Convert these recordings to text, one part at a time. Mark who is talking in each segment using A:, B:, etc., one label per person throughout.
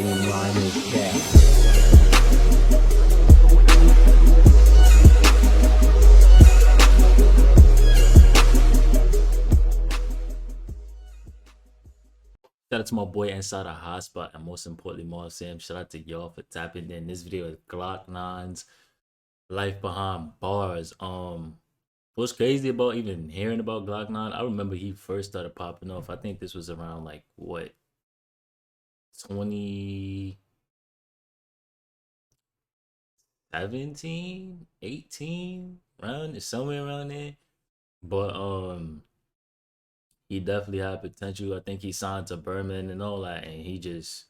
A: GlokkNine is back.
B: Shout out to my boy inside a hotspot, and most importantly, Mar Sam. Shout out to y'all for tapping in. This video is GlokkNine's life behind bars. What's crazy about even hearing about GlokkNine? I remember he first started popping off. I think this was around like what, 2017, 18, around somewhere around there. But he definitely had potential. I think he signed to Berman and all that, and he just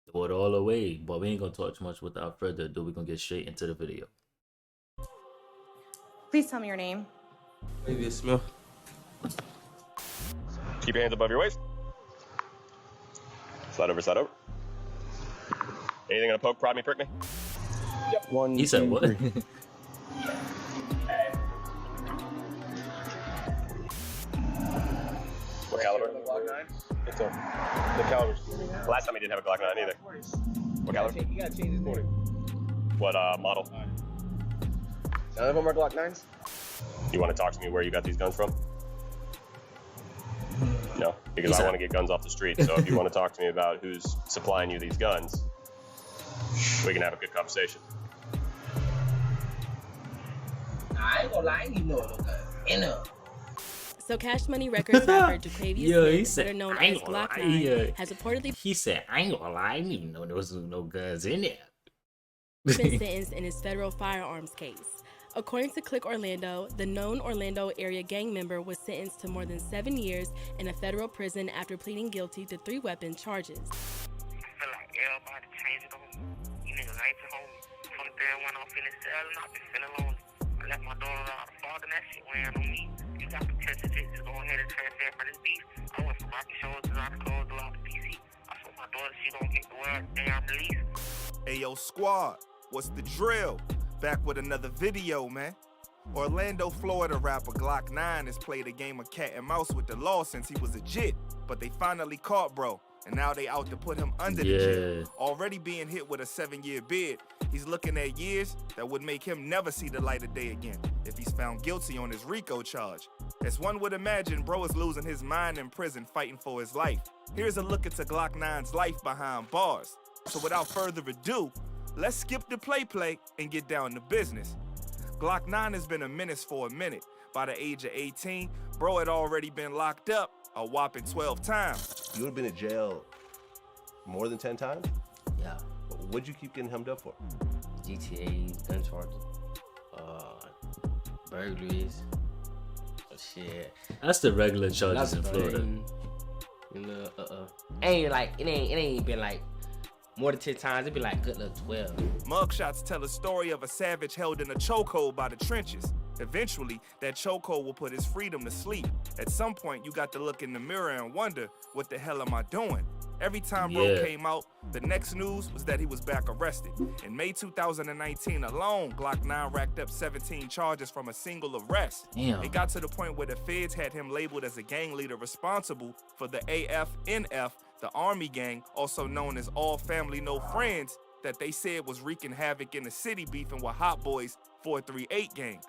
B: threw it all away. But we ain't gonna talk too much without further ado. We're gonna get straight into the video.
C: Please tell me your name.
D: Maybe a smell.
E: Keep your hands above your waist. Slide over, slide over. Anything gonna poke, prod me, prick me?
D: Yep. One.
B: He said what?
E: What caliber?
D: GlokkNine. It's the calibers.
E: Last time he didn't have a GlokkNine either. What caliber?
D: You gotta change this morning.
E: What model?
D: None of them are GlokkNines.
E: You want to talk to me where you got these guns from? No, because I want to get guns off the street. So if you want to talk to me about who's supplying you these guns, we can have a good conversation.
F: I ain't gonna lie, I ain't even know no gun.
C: So Cash Money Records rapper Duquavius
B: Yo, he
C: Smith,
B: said,
C: better known
B: I
C: as
B: ain't gonna lie,
C: GlokkNine, has reportedly
B: He said, I ain't gonna lie, I didn't even know there was no guns in there.
C: been sentenced in his federal firearms case. According to Click Orlando, the known Orlando area gang member was sentenced to more than 7 years in a federal prison after pleading guilty to 3 weapon charges.
G: I feel like everybody changing on me. You niggas ain't your homie. From the day when I'm feeling sad and I've been feeling lonely. I left my daughter out of fog and that shit weighing on me. You got potential just go ahead and transfer for this beef. I went from rocky shoulders out of clothes to out the PC. I told my daughter she gonna get the word day I'm released.
H: Ayo squad, what's the drill? Back with another video, man. Orlando, Florida rapper GlokkNine has played a game of cat and mouse with the law since he was a jit, but they finally caught bro, and now they out to put him under the jail. Already being hit with a 7-year bid, he's looking at years that would make him never see the light of day again if he's found guilty on his RICO charge. As one would imagine, bro is losing his mind in prison fighting for his life. Here's a look into GlokkNine's life behind bars. So without further ado, let's skip the play and get down to business. GlokkNine has been a menace for a minute. By the age of 18, bro had already been locked up a whopping 12 times.
I: You would have been in jail more than 10 times?
F: Yeah.
I: What'd you keep getting hemmed up for?
F: GTA, gun charges, burglaries, shit.
B: That's the regular charges in Florida.
F: It ain't been like more than 10 times. It'd be like good luck 12.
H: Mugshots tell a story of a savage held in a chokehold by the trenches. Eventually, that chokehold will put his freedom to sleep. At some point, you got to look in the mirror and wonder, what the hell am I doing? Every time bro came out, the next news was that he was back arrested. In May 2019 alone, GlokkNine racked up 17 charges from a single arrest.
B: Damn.
H: It got to the point where the feds had him labeled as a gang leader responsible for the AFNF, the Army gang, also known as All Family No Friends, that they said was wreaking havoc in the city, beefing with Hot Boys 438 gang.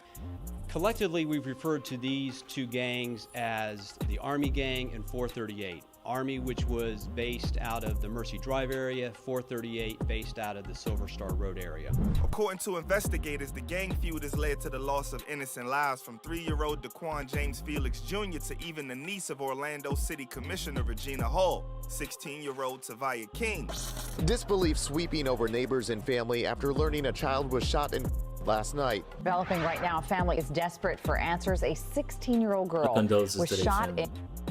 J: Collectively, we've referred to these two gangs as the Army Gang and 438. Army, which was based out of the Mercy Drive area, 438 based out of the Silver Star Road area.
H: According to investigators, the gang feud has led to the loss of innocent lives from 3-year-old Daquan James Felix Jr. to even the niece of Orlando City Commissioner Regina Hall, 16-year-old Tavia King.
K: Disbelief sweeping over neighbors and family after learning a child was shot in last night.
L: Developing right now, a family is desperate for answers. A 16-year-old girl was shot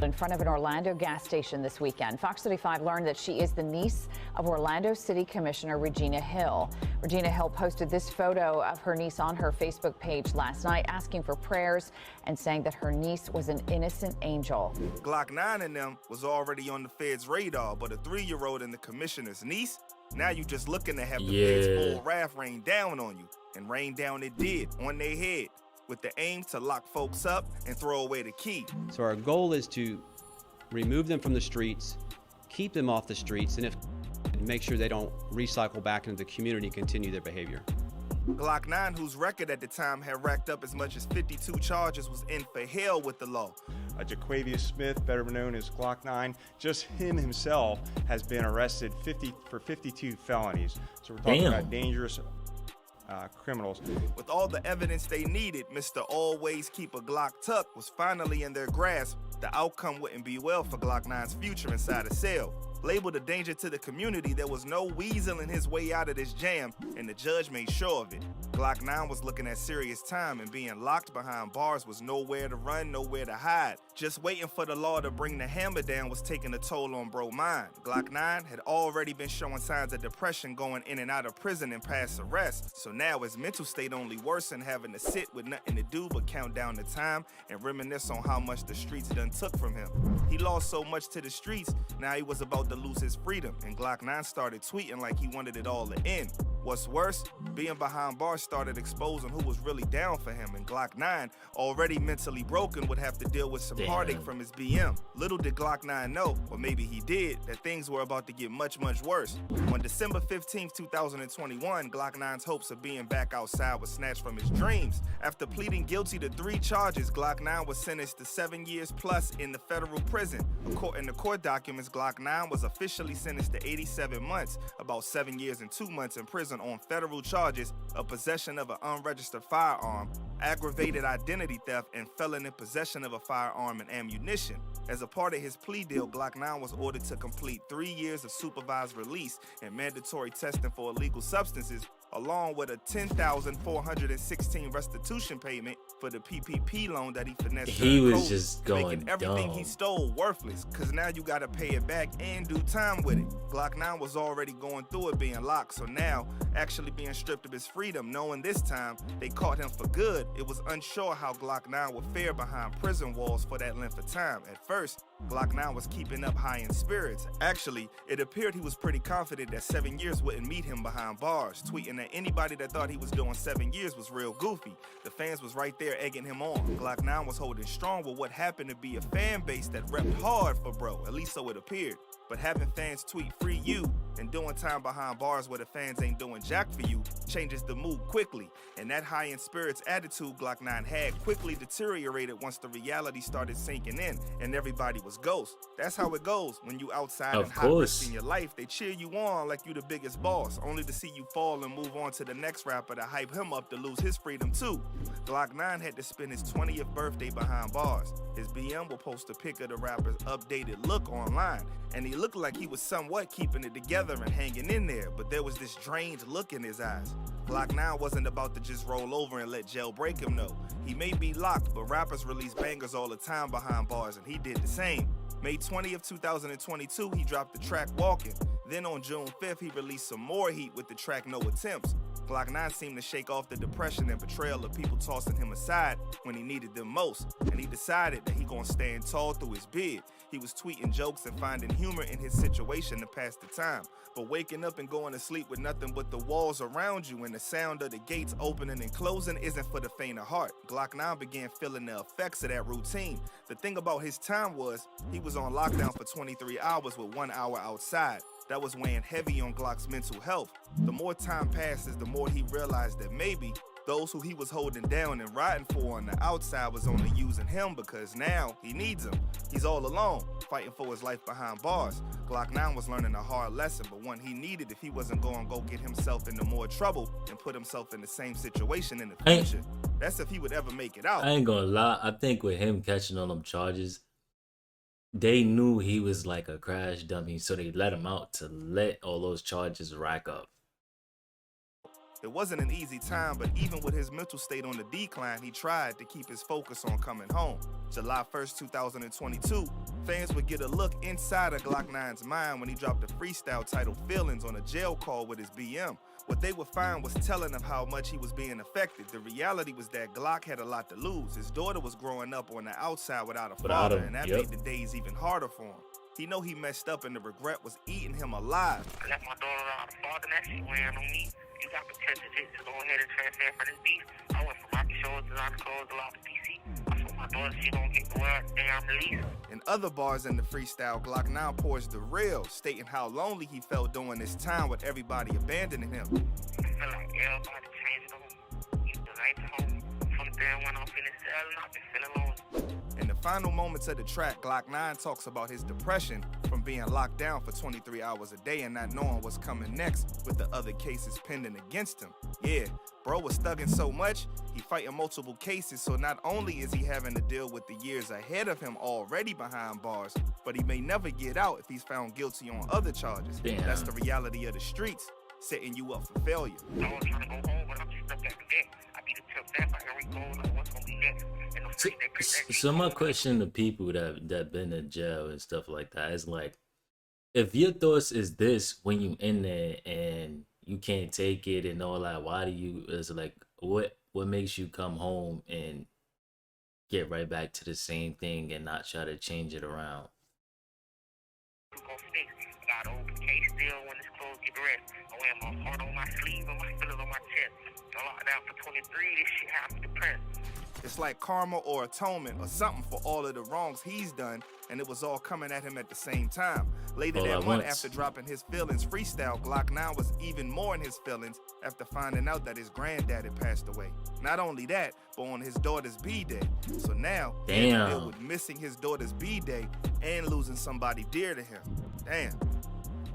L: in front of an Orlando gas station this weekend. Fox 35 learned that she is the niece of Orlando City Commissioner Regina Hill. Regina Hill posted this photo of her niece on her Facebook page last night, asking for prayers and saying that her niece was an innocent angel.
H: GlokkNine and them was already on the feds' radar, but a 3-year-old and the commissioner's niece, now you just looking to have the feds' full wrath rain down on you. And rain down it did, on their head, with the aim to lock folks up and throw away the key.
J: So our goal is to remove them from the streets, keep them off the streets, and if and make sure they don't recycle back into the community and continue their behavior.
H: GlokkNine, whose record at the time had racked up as much as 52 charges, was in for hell with the law.
A: Jaquavius Smith, better known as GlokkNine, just him himself has been arrested for 52 felonies. So we're talking about dangerous criminals.
H: With all the evidence they needed, Mr. Always Keep a Glock Tucked was finally in their grasp. The outcome wouldn't be well for GlokkNine's future inside a cell. Labeled a danger to the community, there was no weaseling his way out of this jam, and the judge made sure of it. GlokkNine was looking at serious time, and being locked behind bars was nowhere to run, nowhere to hide. Just waiting for the law to bring the hammer down was taking a toll on bro mind. GlokkNine had already been showing signs of depression going in and out of prison and past arrest, so now his mental state only worsened, having to sit with nothing to do but count down the time and reminisce on how much the streets done took from him. He lost so much to the streets, now he was about to lose his freedom, and GlokkNine started tweeting like he wanted it all to end. What's worse, being behind bars started exposing who was really down for him, and GlokkNine, already mentally broken, would have to deal with some heartache from his BM. Little did GlokkNine know, or maybe he did, that things were about to get much, much worse. On December 15, 2021, GlokkNine's hopes of being back outside was snatched from his dreams. After pleading guilty to 3 charges, GlokkNine was sentenced to 7 years plus in the federal prison. In the court documents, GlokkNine was officially sentenced to 87 months, about 7 years and 2 months in prison on federal charges of possession of an unregistered firearm, aggravated identity theft, and felon in possession of a firearm and ammunition. As a part of his plea deal, GlokkNine was ordered to complete 3 years of supervised release and mandatory testing for illegal substances, along with a $10,416 restitution payment for the PPP loan that he finessed.
B: He was just going
H: making everything
B: dumb.
H: he stole worthless, because now you gotta pay it back and do time with it. GlokkNine was already going through it being locked, so now, actually being stripped of his freedom, knowing this time they caught him for good, it was unsure how GlokkNine would fare behind prison walls for that length of time. At first, GlokkNine was keeping up high in spirits. Actually, it appeared he was pretty confident that 7 years wouldn't meet him behind bars, tweeting that anybody that thought he was doing 7 years was real goofy. The fans was right there egging him on. GlokkNine was holding strong with what happened to be a fan base that repped hard for bro, at least so it appeared. But having fans tweet free you and doing time behind bars where the fans ain't doing jack for you changes the mood quickly. And that high in spirits attitude GlokkNine had quickly deteriorated once the reality started sinking in and everybody was ghost. That's how it goes when you outside and high risk in your life. They cheer you on like you the biggest boss, only to see you fall and move on to the next rapper to hype him up to lose his freedom too. GlokkNine had to spend his 20th birthday behind bars. His BM will post a pic of the rapper's updated look online, and he looked like he was somewhat keeping it together and hanging in there, but there was this drained look in his eyes. GlokkNine wasn't about to just roll over and let jail break him, no. He may be locked, but rappers release bangers all the time behind bars, and he did the same. May 20th, 2022, he dropped the track Walking. Then on June 5th, he released some more heat with the track No Attempts. GlokkNine seemed to shake off the depression and betrayal of people tossing him aside when he needed them most, and he decided that he gonna stand tall through his bid. He was tweeting jokes and finding humor in his situation to pass the time, but waking up and going to sleep with nothing but the walls around you and the sound of the gates opening and closing isn't for the faint of heart. GlokkNine began feeling the effects of that routine. The thing about his time was, he was on lockdown for 23 hours with 1 hour outside. That was weighing heavy on Glock's mental health. The more time passes, the more he realized that maybe those who he was holding down and riding for on the outside was only using him because now he needs them. He's all alone, fighting for his life behind bars. GlokkNine was learning a hard lesson, but one he needed if he wasn't going to go get himself into more trouble and put himself in the same situation in the future. That's if he would ever make it out.
B: I ain't gonna lie, I think with him catching all them charges, they knew he was like a crash dummy, so they let him out to let all those charges rack up.
H: It wasn't an easy time, but even with his mental state on the decline, he tried to keep his focus on coming home. July 1st, 2022, fans would get a look inside of GlokkNine's mind when he dropped a freestyle titled Feelings on a jail call with his BM. What they would find was telling of how much he was being affected. The reality was that Glock had a lot to lose. His daughter was growing up on the outside without a father, and that made the days even harder for him. He know he messed up and the regret was eating him alive.
G: I left my daughter out of father, and that shit wearing on me. You got potential to go ahead and transfer for this beef. I went from Rocky Shores to Rocky Shores to Lock PC. I sold My daughter, she don't get the word damn release.
H: In other bars in the freestyle, GlokkNine pours the real, stating how lonely he felt during this time with everybody abandoning him.
G: I feel like everybody changed on me. Used to life at home. From the day I went off in the cell, and I've been feeling lonely.
H: In the final moments of the track, GlokkNine talks about his depression from being locked down for 23 hours a day and not knowing what's coming next with the other cases pending against him. Yeah, bro was thugging so much, he fighting multiple cases, so not only is he having to deal with the years ahead of him already behind bars, but he may never get out if he's found guilty on other charges.
B: Damn.
H: That's the reality of the streets, setting you up for failure.
G: I was trying to go home, but I'm just stuck at the deck. I be the tip that by every goal, like what's gonna be next. And the street, they protect
B: So my question to people that been in jail and stuff like that is like, if your thoughts is this when you in there and you can't take it and all that, why do you, is like, what makes you come home and get right back to the same thing and not try to change it around?
G: I got an open case still when it's closed, get the rest. I wear my heart on my sleeve and my feelings on my chest. I locked down for 23, this shit had me depressed.
H: It's like karma or atonement or something for all of the wrongs he's done, and it was all coming at him at the same time. Later
B: All
H: that
B: at
H: month,
B: once.
H: after dropping his feelings freestyle, GlokkNine was even more in his feelings after finding out that his granddad had passed away. Not only that, but on his daughter's B-Day. So now, he had to deal with missing his daughter's B-Day and losing somebody dear to him. Damn.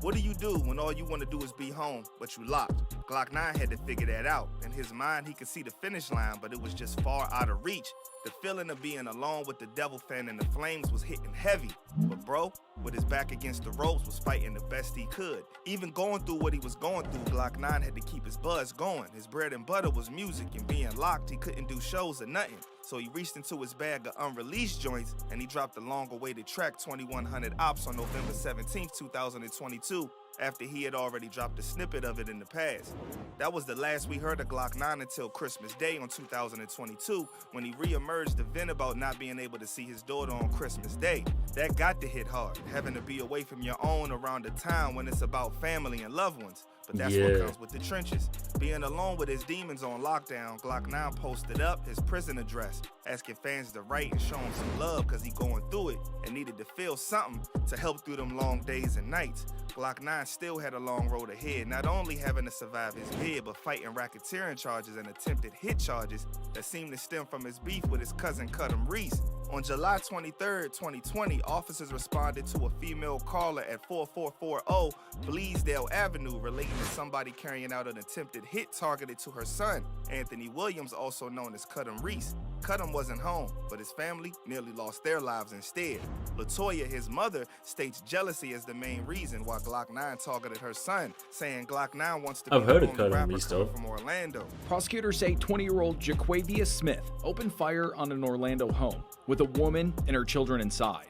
H: What do you do when all you want to do is be home, but you locked? GlokkNine had to figure that out. In his mind, he could see the finish line, but it was just far out of reach. The feeling of being alone with the devil fan and the flames was hitting heavy. But bro, with his back against the ropes, was fighting the best he could. Even going through what he was going through, GlokkNine had to keep his buzz going. His bread and butter was music, and being locked, he couldn't do shows or nothing. So he reached into his bag of unreleased joints, and he dropped the long-awaited track 2100 Ops on November 17, 2022, after he had already dropped a snippet of it in the past. That was the last we heard of GlokkNine until Christmas Day on 2022, when he re-emerged to vent about not being able to see his daughter on Christmas Day. That got to hit hard, having to be away from your own around a time when it's about family and loved ones. But that's what comes with the trenches. Being alone with his demons on lockdown, GlokkNine posted up his prison address, asking fans to write and show him some love because he going through it and needed to feel something to help through them long days and nights. GlokkNine still had a long road ahead, not only having to survive his bid, but fighting racketeering charges and attempted hit charges that seemed to stem from his beef with his cousin Cudham Reese. On July 23, 2020, officers responded to a female caller at 4440 Bleasdale Avenue relating to somebody carrying out an attempted hit targeted to her son, Anthony Williams, also known as Cudham Reese. Cudham wasn't home, but his family nearly lost their lives instead. Latoya, his mother, states jealousy as the main reason why GlokkNine targeted her son, saying GlokkNine wants to be the only rapper coming from Orlando.
M: Prosecutors say 20-year-old Jaquavia Smith opened fire on an Orlando home with a woman and her children inside.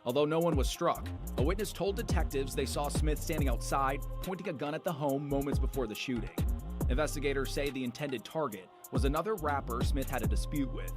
M: Although no one was struck, a witness told detectives they saw Smith standing outside, pointing a gun at the home moments before the shooting. Investigators say the intended target was another rapper Smith had a dispute with.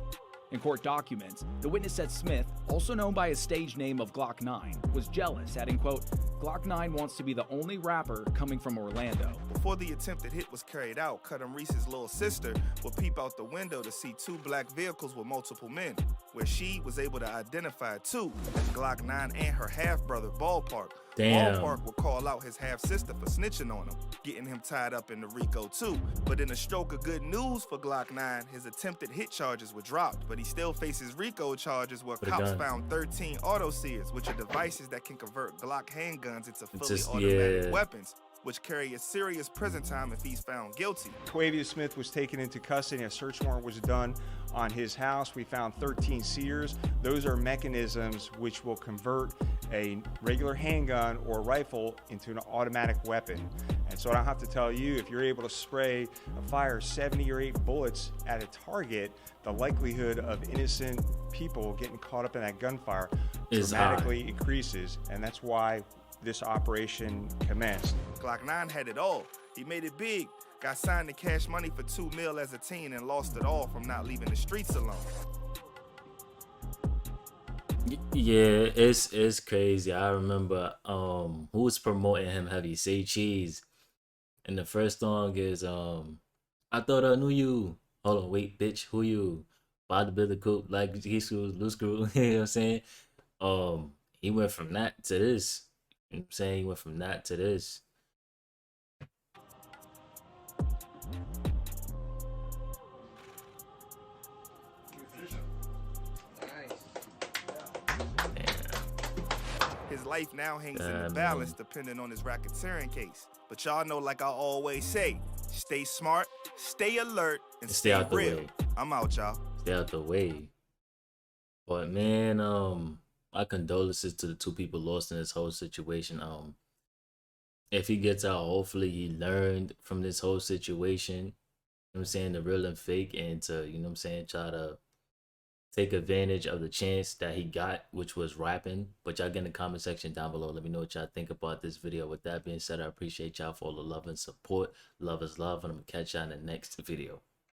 M: In court documents, the witness said Smith, also known by his stage name of GlokkNine, was jealous, adding, quote, "GlokkNine wants to be the only rapper coming from Orlando."
H: Before the attempted hit was carried out, Cudham Reese's little sister would peep out the window to see two black vehicles with multiple men, where she was able to identify two as GlokkNine and her half-brother, Ballpark.
B: Damn.
H: Ballpark would call out his half-sister for snitching on him, getting him tied up in the RICO too. But in a stroke of good news for GlokkNine, his attempted hit charges were dropped, but he still faces RICO charges where cops found 13 auto-sears, which are devices that can convert Glock handguns into fully automatic weapons, which carry a serious prison time if he's found guilty.
A: Jaquavia Smith was taken into custody. A search warrant was done on his house. We found 13 sears. Those are mechanisms which will convert a regular handgun or rifle into an automatic weapon. And so I don't have to tell you, if you're able to spray or fire 70 or 8 bullets at a target, the likelihood of innocent people getting caught up in that gunfire dramatically increases. And that's why this operation commenced.
H: GlokkNine had it all. He made it big. Got signed to Cash Money for $2 million as a teen and lost it all from not leaving the streets alone.
B: Yeah, it's crazy. I remember who was promoting him heavy, Say Cheese. And the first song is I thought I knew you. Hold on, wait, bitch, who you? bodybuilder cool, like he screw, loose screw, you know what I'm saying? He went from that to this. You know what I'm saying? He went from that to this.
H: His life now hangs in the balance depending on his racketeering case. But y'all know, like I always say, stay smart, stay alert, and stay
B: out
H: real.
B: the way.
H: I'm out, y'all.
B: Stay out the way. But man, my condolences to the two people lost in this whole situation. If he gets out, hopefully he learned from this whole situation. You know what I'm saying? The real and fake, and to, you know what I'm saying, try to take advantage of the chance that he got, which was rapping. But y'all get in the comment section down below. Let me know what y'all think about this video. With that being said, I appreciate y'all for all the love and support. Love is love, and I'm gonna catch y'all in the next video.